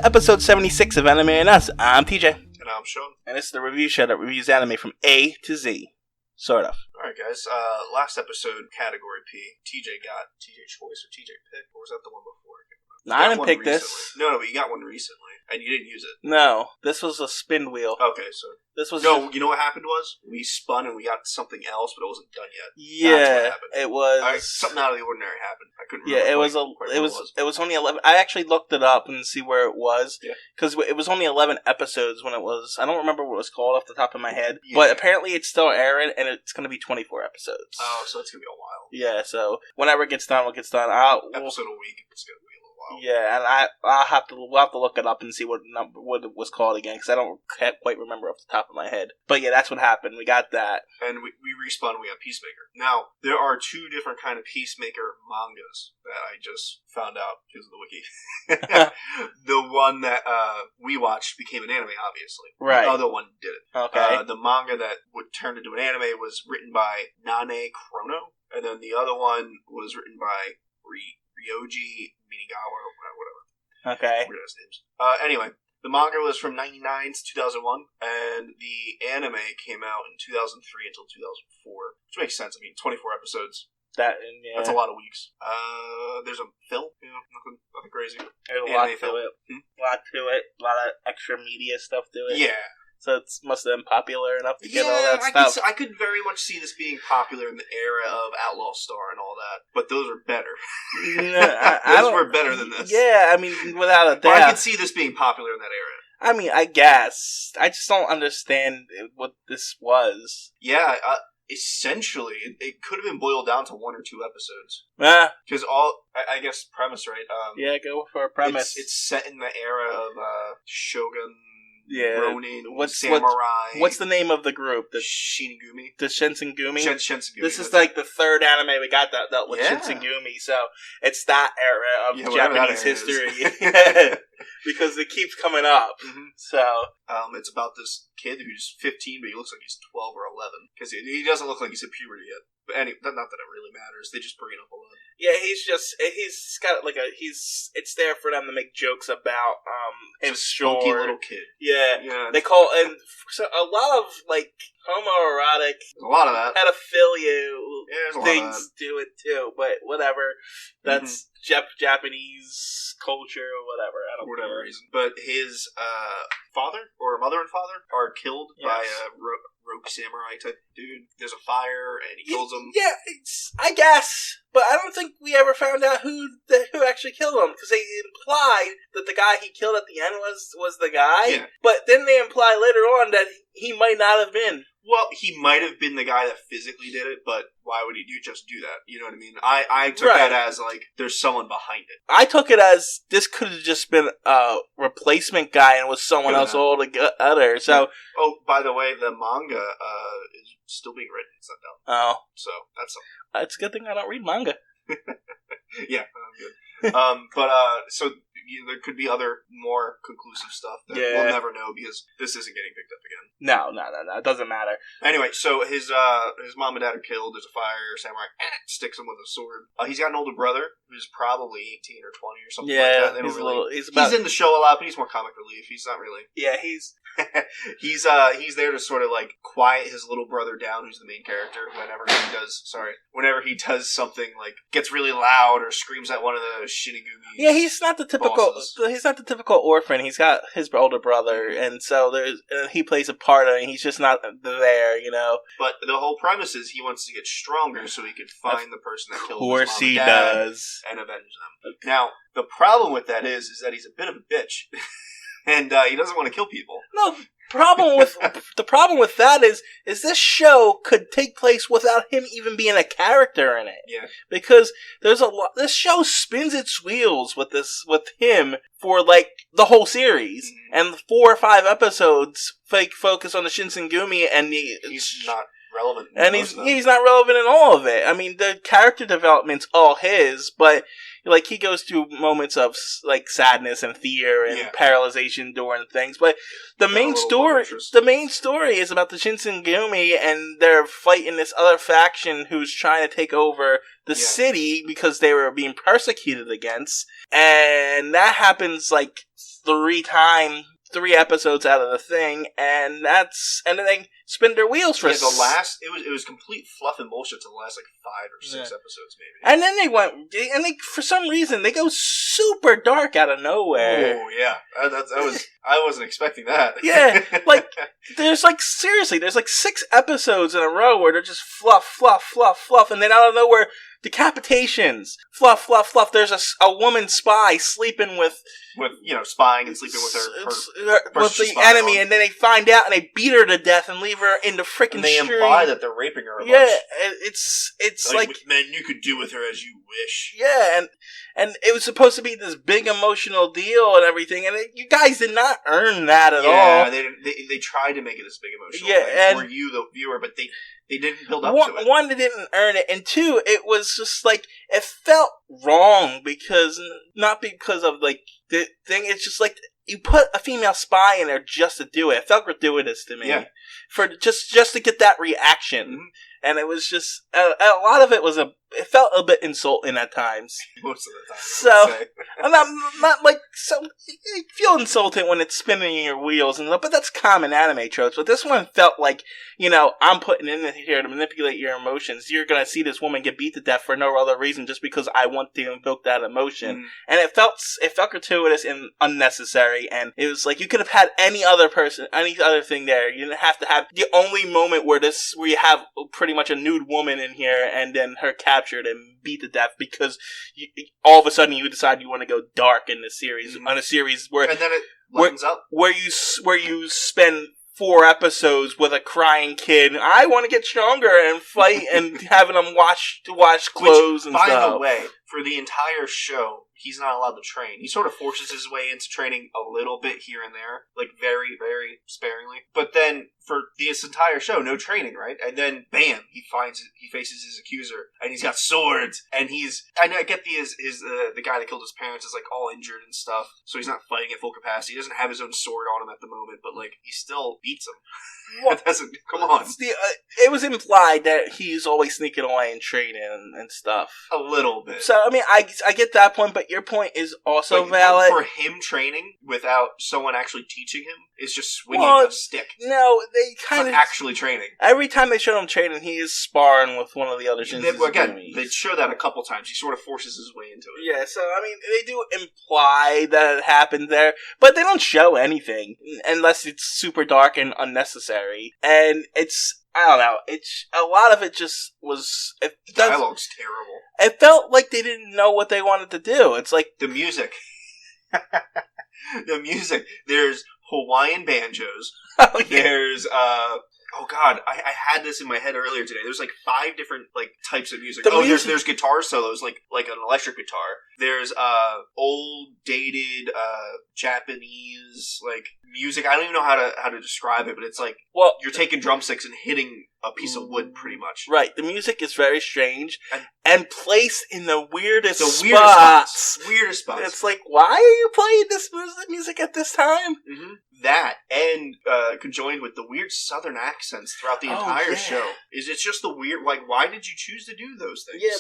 to episode 76 of Anime and Us. I'm TJ. And I'm Shawn. And it's the review show that reviews anime from A to Z. Sort of. Alright guys, last episode, category P, TJ got TJ Choice or TJ Pick, or was that the one before? No, I didn't pick this. No, but you got one recently, and you didn't use it. No, this was a spin wheel. Okay, so... This was... No, you know what happened was? We spun and we got something else, but it wasn't done yet. Yeah, that's what happened. It was... Right, something out of the ordinary happened. I couldn't remember. Yeah, it was only 11... I actually looked it up and see where it was. Yeah. Because it was only 11 episodes when it was... I don't remember what it was called off the top of my head. Yeah. But apparently it's still airing, and it's going to be 24 episodes. Oh, so it's going to be a while. Yeah, so whenever it gets done, Episode a week, it's going to be. Yeah, and we'll have to look it up and see what it was called again, because I don't quite remember off the top of my head. But yeah, that's what happened. We got that. And we respawned, we got Peacemaker. Now, there are two different kind of Peacemaker mangas that I just found out because of the wiki. The one that we watched became an anime, obviously. Right. The other one didn't. Okay. The manga that would turn into an anime was written by Nane Chrono, and then the other one was written by Ryoji Minigawa, whatever. Okay. Weird ass names. Anyway, the manga was from 99 to 2001, and the anime came out in 2003 until 2004, which makes sense. I mean, 24 episodes. That's a lot of weeks. There's a film, nothing crazy. There's a lot to it. A lot of extra media stuff to it. Yeah. So it must have been popular enough to get all that stuff. I could very much see this being popular in the era of Outlaw Star and all that, but those are better. Those were better than this. Yeah, I mean, without a doubt. But I could see this being popular in that era. I mean, I guess. I just don't understand what this was. Yeah, essentially, it could have been boiled down to one or two episodes. Because I guess, premise, right? Yeah, go for a premise. It's set in the era of Shogun... Yeah, Ronin, Samurai. What's the name of the group? The Shinigami? The Shinsengumi? Shinsengumi. This is like the third anime we got that dealt with Shinsengumi, so it's that era of Japanese history. Because it keeps coming up. Mm-hmm. So it's about this kid who's 15, but he looks like he's 12 or 11. Because he doesn't look like he's at puberty yet. But anyway, not that it really matters. They just bring it up a lot. Yeah, he's got like it's there for them to make jokes about him spunky little kid. Yeah. They call, and so a lot of like homoerotic, there's a lot of that pedophilia things do it too, but whatever. That's Japanese culture or whatever. I don't know. For whatever reason. But his father or mother and father are killed by a rogue samurai type dude. There's a fire and he kills him. Yeah, I guess. But I don't think we ever found out who actually killed him, because they implied that the guy he killed at the end was the guy. Yeah. But then they imply later on that he might not have been. Well, he might have been the guy that physically did it, but why would he just do that? You know what I mean? I took that as, like, there's someone behind it. I took it as this could have just been a replacement guy and was someone else altogether. So, by the way, the manga is still being written. It's not done. Oh. So, that's something. It's a good thing I don't read manga. Yeah, good. So there could be other more conclusive stuff that we'll never know because this isn't getting picked up again. No, it doesn't matter. Anyway, so his mom and dad are killed. There's a fire. Samurai sticks him with a sword. He's got an older brother who's probably 18 or 20 or something like that. He's in the show a lot, but he's more comic relief. He's not really. Yeah, he's he's there to sort of like quiet his little brother down, who's the main character. Whenever he does something like gets really loud or screams at one of the Shinigami. Yeah, he's not the typical orphan. He's got his older brother, and so he plays a part of it. He's just not there, you know. But the whole premise is he wants to get stronger so he can find the person that killed his mom and dad. Of course he does, and avenge them. Okay. Now the problem with that is that he's a bit of a bitch. And he doesn't want to kill people. No, the problem with that is this show could take place without him even being a character in it. Yeah. Because there's a lot. This show spins its wheels with him for like the whole series, and 4 or 5 episodes focus on the Shinsengumi, and he's not relevant. And he's not relevant in all of it. I mean, the character development's all his, but like he goes through moments of like sadness and fear and paralyzation during things. But the main story is about the Shinsengumi, and they're fighting this other faction who's trying to take over the city because they were being persecuted against, and that happens like three episodes out of the thing, and then they spin their wheels for it was complete fluff and bullshit to the last like 5 or 6 episodes maybe. And then they for some reason they go super dark out of nowhere. Oh yeah, I wasn't expecting that. Yeah, like there's like 6 episodes in a row where they're just fluff, fluff, fluff, fluff, and then out of nowhere decapitations, fluff, fluff, fluff. There's a woman spy sleeping with spying and sleeping with her with the enemy, and then they find out and they beat her to death and leave her in the freaking street. They imply that they're raping her. It's like men, you could do with her as you wish. Yeah, and it was supposed to be this big emotional deal and everything, and you guys did not earn that at all. Yeah, they tried to make it this big emotional thing for you, the viewer, but they didn't build up to it. One, they didn't earn it, and 2, it was just like it felt wrong not because of like the thing. It's just like you put a female spy in there just to do it. It felt gratuitous to me, for just to get that reaction. Mm-hmm. And it was just a lot of it was it felt a bit insulting at times. Most of the time. So I'm not like so. You feel insulted when it's spinning in your wheels but that's common anime tropes. But this one felt like I'm putting in here to manipulate your emotions. You're gonna see this woman get beat to death for no other reason just because I want to invoke that emotion. Mm. And it felt gratuitous and unnecessary. And it was like you could have had any other thing there. You didn't have to have the only moment where you have pretty much a nude woman in here and then her captured and beat to death because all of a sudden you decide you want to go dark in the series, on a series where and then it lightens up where you spend 4 episodes with a crying kid. I want to get stronger and fight and having them wash clothes and stuff. By the way, for the entire show, he's not allowed to train. He sort of forces his way into training a little bit here and there, like very, very sparingly. But then for this entire show, no training, right? And then, bam, he faces his accuser, and he's got swords, and I get the guy that killed his parents is like all injured and stuff, so he's not fighting at full capacity. He doesn't have his own sword on him at the moment, but like he still beats him. What? Come on. It was implied that he's always sneaking away and training and stuff. A little bit. So, I mean, I get that point, but your point is also valid. For him training without someone actually teaching him is just swinging a stick. No, they kind of actually training. Every time they show him training, he is sparring with one of the other enemies. They show that a couple times. He sort of forces his way into it. Yeah, so, I mean, they do imply that it happened there, but they don't show anything unless it's super dark and unnecessary. And I don't know. A lot of it just was. The dialogue's terrible. It felt like they didn't know what they wanted to do. It's like the music. The music. There's Hawaiian banjos. Oh, yeah. There's oh god, I had this in my head earlier today. There's like 5 different like types of music. There's guitar solos, like an electric guitar. There's old dated Japanese like music. I don't even know how to describe it, but it's like you're taking drumsticks and hitting a piece of wood, pretty much. Right. The music is very strange and placed in the weirdest spots. Weirdest spots. It's like, why are you playing this music at this time? Mm-hmm. That and conjoined with the weird southern accents throughout the entire show. It's just the weird. Like, why did you choose to do those things? Yeah,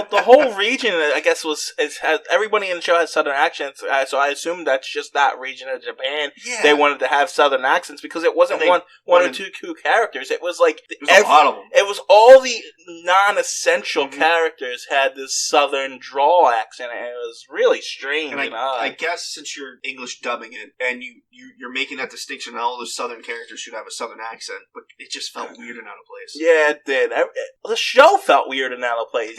the whole region, I guess, has everybody in the show has southern accents. So I assume that's just that region of Japan. Yeah. They wanted to have southern accents because it wasn't one or two characters. It was like a lot of them. It was all the non-essential characters had this southern drawl accent, and it was really strange and odd. I guess since you're English dubbing it, and you're making that distinction, all those southern characters should have a southern accent, but it just felt weird and out of place. Yeah, it did. The show felt weird and out of place.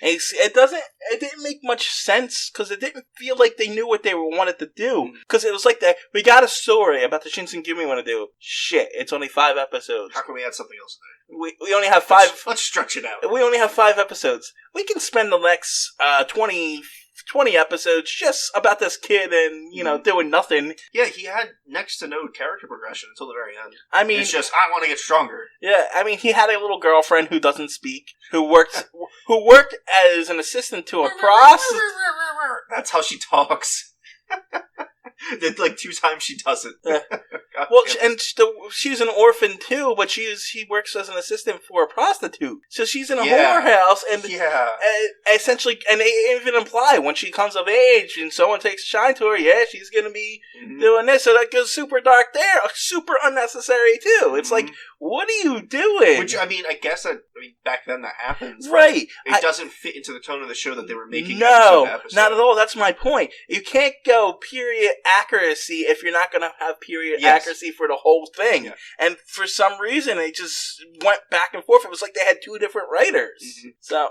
It didn't make much sense because it didn't feel like they knew what they wanted to do. Because it was like that. We got a story about the Shinsengumi we want to do. Shit, it's only 5 episodes. How can we add something else in there? We only have 5. Let's stretch it out. We only have 5 episodes. We can spend the next 20 episodes just about this kid and, doing nothing. Yeah, he had next to no character progression until the very end. I mean... It's just, I want to get stronger. Yeah, I mean, he had a little girlfriend who doesn't speak, who worked as an assistant to a prostitute. That's how she talks. Like 2 times she doesn't. Yeah. Well, and she's an orphan too, but she works as an assistant for a prostitute. So she's in a whorehouse, and essentially, and they even imply when she comes of age and someone takes a shine to her, she's going to be doing this. So that goes super dark there, super unnecessary too. It's like, what are you doing? Which, I mean, I guess back then that happens. Right. It doesn't fit into the tone of the show that they were making. No, not at all. That's my point. You can't go period accuracy if you're not going to have period accuracy for the whole thing. Yeah. And for some reason, they just went back and forth. It was like they had two different writers. Mm-hmm. So,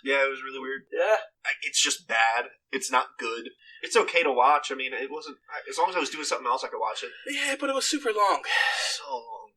yeah, it was really weird. Yeah. It's just bad. It's not good. It's okay to watch. I mean, it wasn't... As long as I was doing something else, I could watch it. Yeah, but it was super long. So long.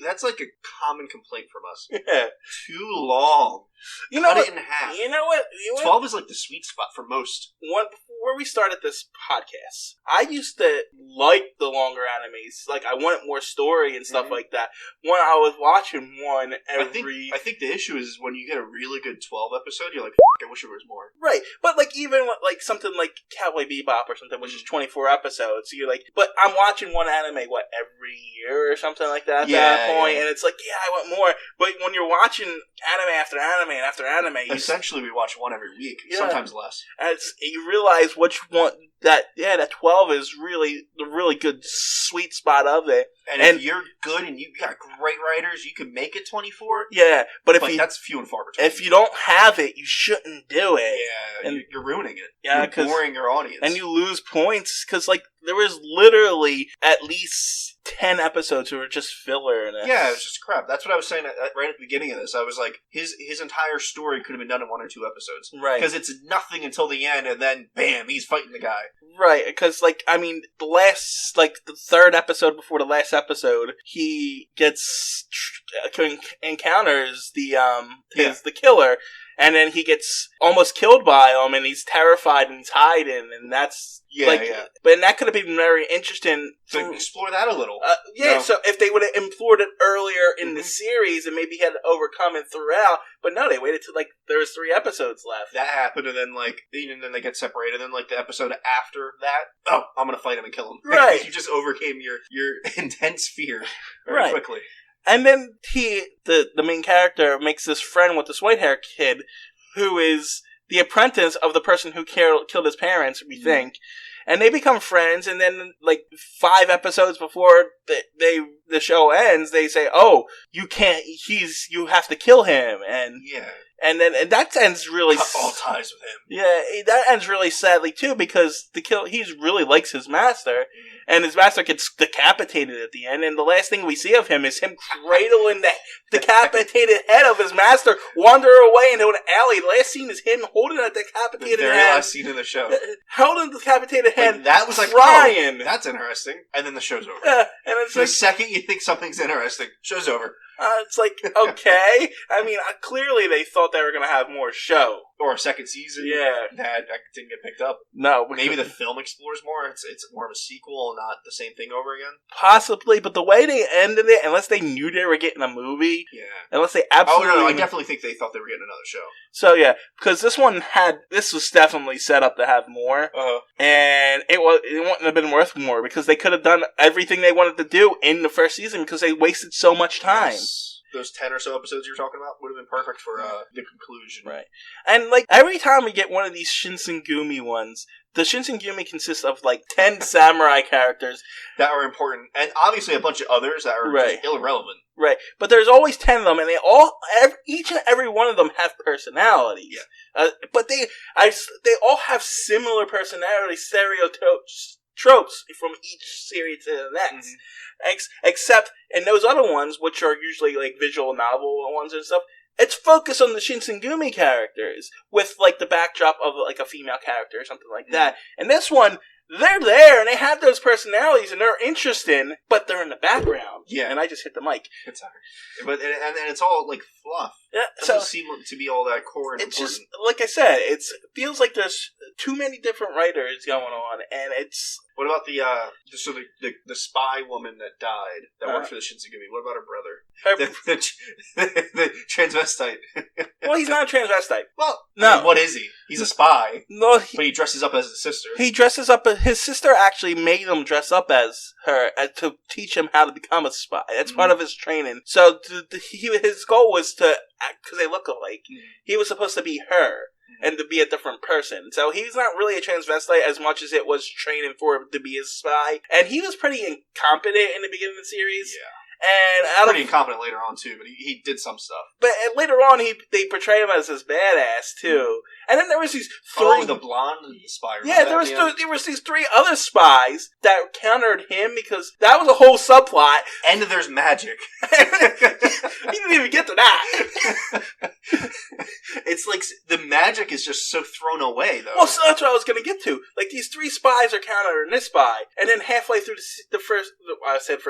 That's like a common complaint from us. Yeah. Too long. You know Cut it in half. You know what? 12 is like the sweet spot for most. Before we started this podcast, I used to like the longer animes. Like, I wanted more story and stuff like that. When I was watching one every... I think the issue is when you get a really good 12 episode, you're like, I wish there was more. Right. But, like, even like something like Cowboy Bebop or something, which is 24 episodes, so you're like... But I'm watching one anime, every year or something like that at that point, and it's like, I want more. But when you're watching anime after anime and after anime... Essentially, we watch one every week, sometimes less. And you realize what you want... That 12 is really the really good sweet spot of it. And if you're good and you got great writers, you can make it 24. Yeah, but that's few and far between. If you don't have it, you shouldn't do it. Yeah, and you're ruining it. Yeah, you're boring your audience, and you lose points because there was literally at least 10 episodes who were just filler. Yeah, it was just crap. That's what I was saying right at the beginning of this. I was like, his entire story could have been done in 1 or 2 episodes, right? Because it's nothing until the end, and then bam, he's fighting the guy. Right, because, the last, the third episode before the last episode, he encounters the killer, and then he gets almost killed by him, and he's terrified, and he's hiding, and that's... But that could have been very interesting to explore that a little. So if they would have implored it earlier in the series and maybe had to overcome it throughout, but no, they waited till there was 3 episodes left. That happened, and then then they get separated, and then the episode after that, I'm gonna fight him and kill him. Right. You just overcame your intense fear very quickly. And then the main character makes this friend with this white hair kid who is the apprentice of the person who killed his parents, we think. And they become friends, and then 5 episodes before the show ends, they say, "Oh, you can't. You have to kill him." And and that ends really cut all ties with him. Yeah, that ends really sadly too because he really likes his master, and his master gets decapitated at the end. And the last thing we see of him is him cradling the decapitated head of his master, wander away into an alley. The last scene is him holding a decapitated head. The very last scene of the show, holding the decapitated head. That was crying. Oh, that's interesting. And then the show's over. And it's the second you think something's interesting, show's over. It's okay. I mean, clearly they thought they were going to have more show. Or a second season. Yeah. That didn't get picked up. No. Maybe the film explores more. It's more of a sequel, not the same thing over again. Possibly, but the way they ended it, unless they knew they were getting a movie. Yeah. Unless they absolutely... Oh, no, I definitely think they thought they were getting another show. So, yeah. Because this was definitely set up to have more. Uh-huh. And it wouldn't have been worth more because they could have done everything they wanted to do in the first season because they wasted so much time. Yes. Those 10 or so episodes you were talking about would have been perfect for the conclusion. Right. And, every time we get one of these Shinsengumi ones, the Shinsengumi consists of, 10 samurai characters. That are important. And obviously a bunch of others that are just irrelevant. Right. But there's always 10 of them, and each and every one of them have personalities. Yeah. But they all have similar personality stereotypes. Tropes from each series to the next. Mm-hmm. Except in those other ones, which are usually visual novel ones and stuff, it's focused on the Shinsengumi characters with the backdrop of a female character or something like that. And this one, they're there and they have those personalities and they're interesting, but they're in the background. Yeah. And I just hit the mic. It's hard. But and it's all fluff. Yeah. It doesn't seem to be all that core and it's important. Just like I said, it feels like there's too many different writers going on, and it's. What about the spy woman that died that worked for the Shinsengumi? What about her brother? the transvestite. Well, he's not a transvestite. Well, no. I mean, what is he? He's a spy. No, but he dresses up as his sister. He dresses up. His sister actually made him dress up as her to teach him how to become a spy. That's part of his training. So his goal was to act, because they look alike. He was supposed to be her and to be a different person. So he's not really a transvestite as much as it was training for him to be a spy. And he was pretty incompetent in the beginning of the series. Yeah. And pretty incompetent later on too, but he did some stuff. But later on, they portrayed him as this badass too. And then there was these three. The blonde spy. Yeah, there was these three other spies that countered him because that was a whole subplot. And there's magic. You didn't even get to that. It's like the magic is just so thrown away, though. Well, so that's what I was going to get to. Like these three spies are countering this spy, and then halfway through the first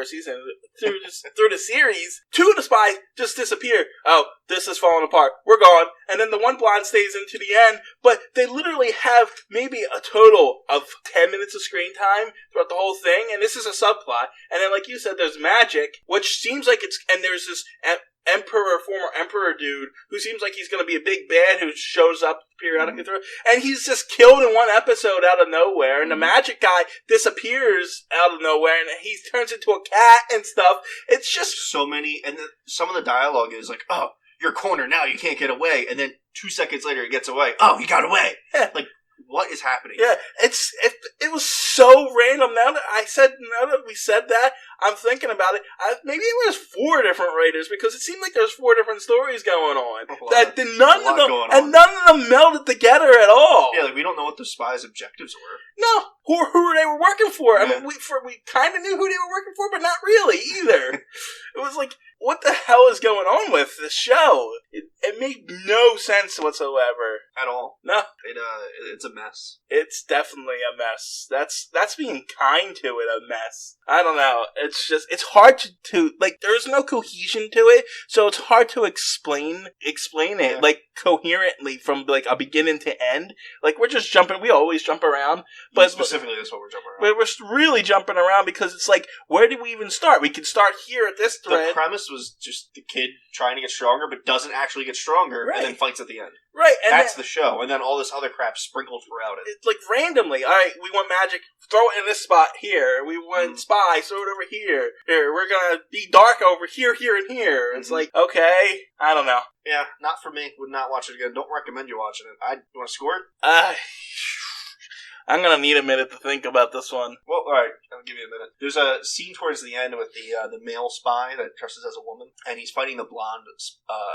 season, through the series, two of the spies just disappear. Oh, this is falling apart. We're gone. And then the one blonde stays into the end, but they literally have maybe a total of 10 minutes of screen time throughout the whole thing, and this is a subplot. And then, like you said, there's magic, which seems like and there's this former emperor dude who seems like he's going to be a big bad who shows up periodically through, and he's just killed in one episode out of nowhere, and the magic guy disappears out of nowhere, and he turns into a cat and stuff. It's just so many, and some of the dialogue is like, oh, you're cornered now, you can't get away, and then 2 seconds later he gets away. Oh, he got away. Yeah. Like, what is happening? Yeah, it was so random. Now that we said that, I'm thinking about it. Maybe it was 4 different writers because it seemed like there's 4 different stories going on. None of them melded together at all. Yeah, like we don't know what the spies' objectives were. No, who they were working for. Yeah. I mean, we kind of knew who they were working for, but not really either. It was like, what the hell is going on with this show? It made no sense whatsoever. At all. No. It's a mess. It's definitely a mess. That's being kind to it, a mess. I don't know. It's hard to like, there's no cohesion to it, so it's hard to explain it, like, coherently from, like, a beginning to end. Like, we always jump around. But specifically, that's what we're jumping around. But we're really jumping around because it's like, where do we even start? We could start here at this thread. The premise was just the kid trying to get stronger, but doesn't actually get stronger, and then fights at the end. Right. And that's the show, and then all this other crap sprinkled throughout it. It's like randomly. All right, we want magic, throw it in this spot here. We want spy, throw it over here. Here, we're gonna be dark over here, here, and here. It's like, okay, I don't know. Yeah, not for me. Would not watch it again. Don't recommend you watching it. You want to score it? I'm gonna need a minute to think about this one. Well, alright, I'll give you a minute. There's a scene towards the end with the male spy that dresses as a woman, and he's fighting the blonde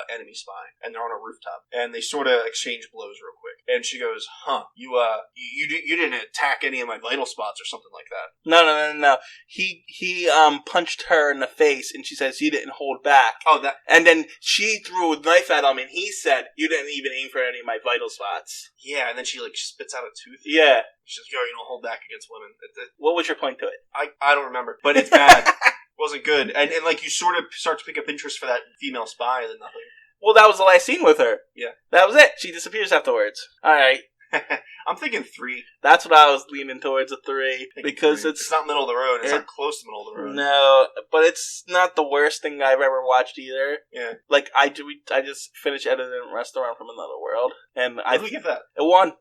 enemy spy, and they're on a rooftop, and they sort of exchange blows real quick. And she goes, you didn't attack any of my vital spots or something like that. No. He punched her in the face, and she says, you didn't hold back. Oh, that. And then she threw a knife at him, and he said, you didn't even aim for any of my vital spots. Yeah, and then she, like, spits out a tooth. Yeah. She's like, you don't hold back against women. What was your point to it? I don't remember, but it's bad. It wasn't good. And like, you sort of start to pick up interest for that female spy, and then nothing. Well, that was the last scene with her. Yeah. That was it. She disappears afterwards. All right. I'm thinking 3. That's what I was leaning towards, a 3. Because 3. It's not middle of the road. It's not close to middle of the road. No, but it's not the worst thing I've ever watched either. Yeah. Like, I just finished editing Restaurant from Another World. And what did we give that? It won.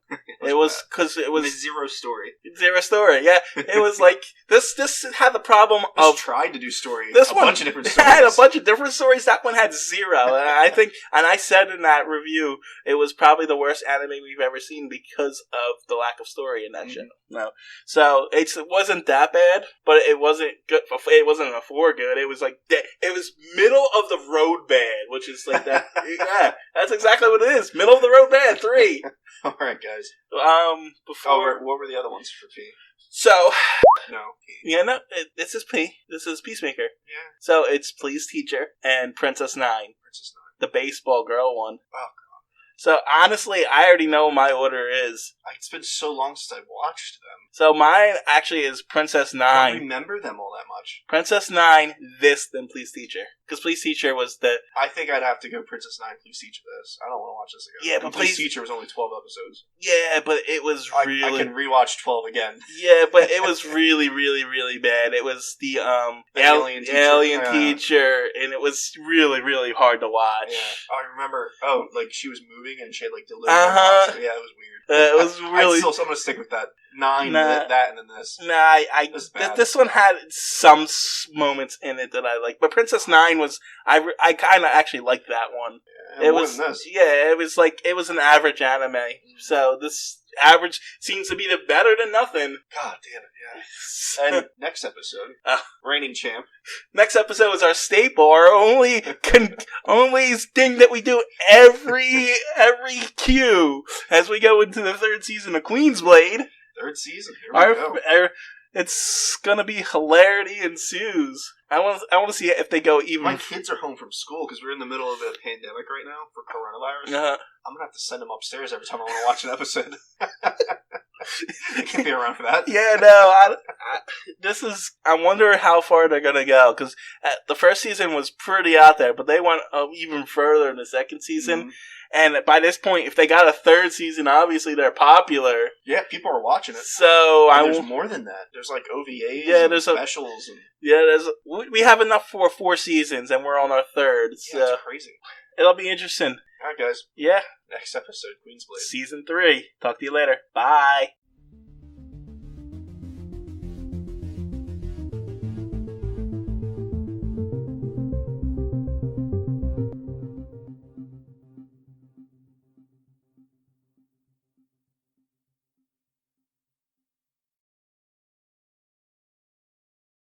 It was, because it was... Zero story. Zero story, yeah. It was like, this had the problem of... tried to do story. This one bunch of different stories. Had a bunch of different stories. That one had 0. And I think, and I said in that review, it was probably the worst anime we've ever seen because of the lack of story in that show. No. So, it wasn't that bad, but it wasn't good. It wasn't a 4 good. It was like, it was middle of the road bad, which is like that. Yeah, that's exactly what it is. Middle of the road bad. 3. Alright, guys. Before... what were the other ones for P? So... No. P. Yeah, no, this is P. This is Peacemaker. Yeah. So, it's Please Teacher and Princess 9. The baseball girl one. Oh, God. So, honestly, I already know what my order is. It's been so long since I watched them. So, mine actually is Princess 9. I don't remember them all that much. Princess 9, then Please Teacher. Because Police Teacher was the... I think I'd have to go Princess 9, Police Teacher this. I don't want to watch this again. Yeah, but Police Teacher was only 12 episodes. Yeah, but it was really... I can rewatch 12 again. Yeah, but it was really, really, really bad. It was the alien teacher, and it was really, really hard to watch. Yeah, I remember. Oh, like she was moving and she had like delivery. Yeah, it was weird. It was really... I'm going to stick with that. 9, that, and then this. This one had some moments in it that I liked, but Princess 9 was I kind of actually liked that one. Yeah, it was this. Yeah, it was an average anime. So this average seems to be the better than nothing. God damn it, yeah. And next episode, Reigning Champ. Next episode is our staple, our only thing that we do every Q as we go into the 3rd season of Queen's Blade. 3rd season. Here we go. It's gonna be hilarity ensues. I want to see if they go even. My kids are home from school because we're in the middle of a pandemic right now for coronavirus. I'm gonna have to send them upstairs every time I want to watch an episode. I can't be around for that. Yeah, no. I wonder how far they're gonna go because the 1st season was pretty out there, but they went even further in the 2nd season. Mm-hmm. And by this point, if they got a 3rd season, obviously they're popular. Yeah, people are watching it. So there's more than that. There's like OVAs, and specials. We have enough for 4 seasons, and we're on our 3rd. So yeah, it's crazy. It'll be interesting. All right, guys. Yeah. Next episode, Queen's Blade. Season 3. Talk to you later. Bye.